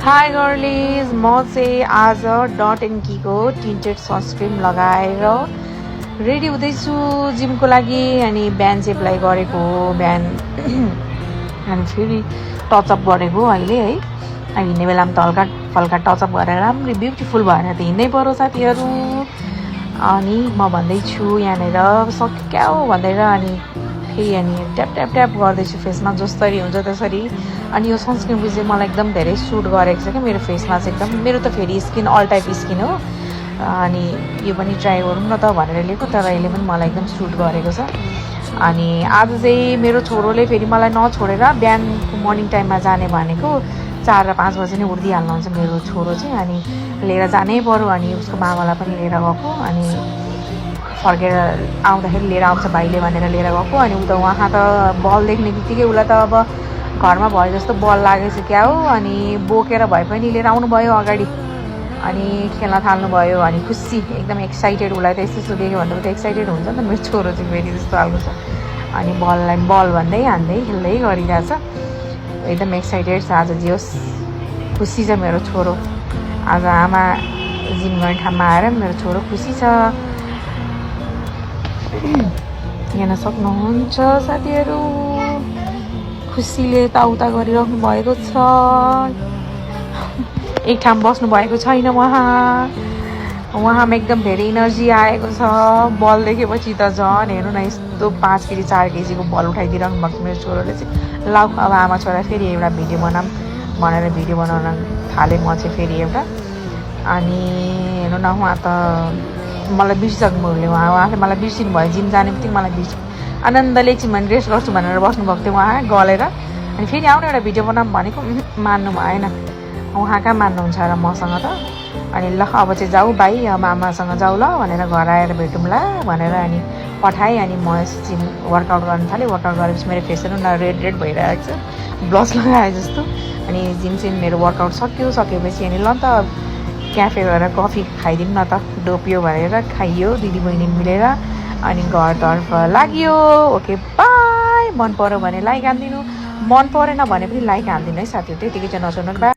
High गर्लिज, म चाहिँ आज डट एन्ड कीको टिन्टेड सनस्क्रिन लगाएर रेडी हुँदैछु जिमको लागि। अनि बिहान चाहिँ एप्लाई गरेको हो, बिहान अनि फेरि टचअप गरेको अहिले है। अब हिँड्ने बेलामा त हल्का फल्का टचअप गरेर राम्ररी ब्युटिफुल भएर त हिँड्नै पर्यो साथीहरू। अनि म भन्दैछु यहाँनिर सक्यो क्या हो भनेर, अनि फेरि अनि ट्याप ट्याप ट्याप गर्दैछु फेसमा जसरी हुन्छ त्यसरी। अनि यो सनस्क्रिन चाहिँ मलाई एकदम धेरै सुट गरेको छ क्या मेरो फेसमा चाहिँ एकदम। मेरो त फेरि स्किन अल टाइप स्किन हो, अनि यो पनि ट्राई गरौँ न त भनेर लिएको, तर अहिले पनि मलाई एकदम सुट गरेको छ। अनि आज चाहिँ मेरो छोरोले फेरि मलाई नछोडेर बिहानको मर्निङ टाइममा जाने भनेको, 4 र 5 बजी नै उठिहाल्नुहुन्छ मेरो छोरो चाहिँ। अनि लिएर जानै पर्यो, अनि उसको मामालाई पनि लिएर गएको। अनि फर्केर आउँदाखेरि लिएर आउँछ भाइले भनेर लिएर गएको। अनि ऊ त उहाँ त बल देख्ने बित्तिकै उसलाई त अब घरमा भयो जस्तो बल लागेको क्या हो। अनि बोकेर भए पनि लिएर आउनुभयो अगाडि, अनि खेल्न थाल्नुभयो। अनि खुसी एकदम एक्साइटेड, उसलाई त यस्तो देख्यो भने त एक्साइटेड हुन्छ नि त मेरो छोरो चाहिँ फेरि जस्तो खालको छ। अनि बललाई बल भन्दै हान्दै खेल्दै गरिरहेछ, एकदम एक्साइटेड छ। आज जे होस् खुसी छ मेरो छोरो, आज आमा जिम गर्ने ठाउँमा आएर मेरो छोरो खुसी छ। हेर्न सक्नुहुन्छ साथीहरू, खुसीले ताउता गरिराख्नु भएको छ। एक ठाउँ बस्नु भएको छैन उहाँमा एकदम धेरै इनर्जी आएको छ। बल देखेपछि त झन् हेर्नु न, यस्तो 5 केजी 4 केजीको बल उठाइदिइरहनु भएको छ मेरो छोरोले चाहिँ। लाउ अब आमा छोरा फेरि एउटा भिडियो बनाऊँ भनेर भिडियो बनाउन थालेँ म चाहिँ फेरि एउटा। अनि हेर्नु न, उहाँ त मलाई बिर्सिसक्नु भयो, उहाँले मलाई बिर्सिनु भयो। जिम जाने बित्तिकै मलाई बिर्स्यो। आनन्दले एकछिन भने रेस्ट गर्छु भनेर बस्नुभएको थियो उहाँ गलेर। अनि फेरि आउनु एउटा भिडियो बनाऊँ भनेको मान्नु भएन, उहाँ कहाँ मान्नुहुन्छ र मसँग त। अनि ल अब चाहिँ जाऊ भाइ, अब आमासँग जाऊ ल भनेर घर आएर भेटौँला भनेर अनि पठाएँ। अनि म जिम वर्कआउट गर्न थालेँ। वर्कआउट गरेपछि मेरो फेसहरू न रेड रेड भइरहेको छ, ब्लस लगाए जस्तो। अनि जिम मेरो वर्कआउट सकेपछि अनि ल त क्याफे गएर कफी खाइदिउँ न त, डोपियो भनेर खाइयो दिदी बहिनी मिलेर। अनि घरतर्फ लाग्यो। Okay by. मन पऱ्यो भने लाइक हानिदिनु, मन परेन भने पनि लाइक हानिदिनु है साथीहरू, त्यतिकै चाहिँ नसुन्नु।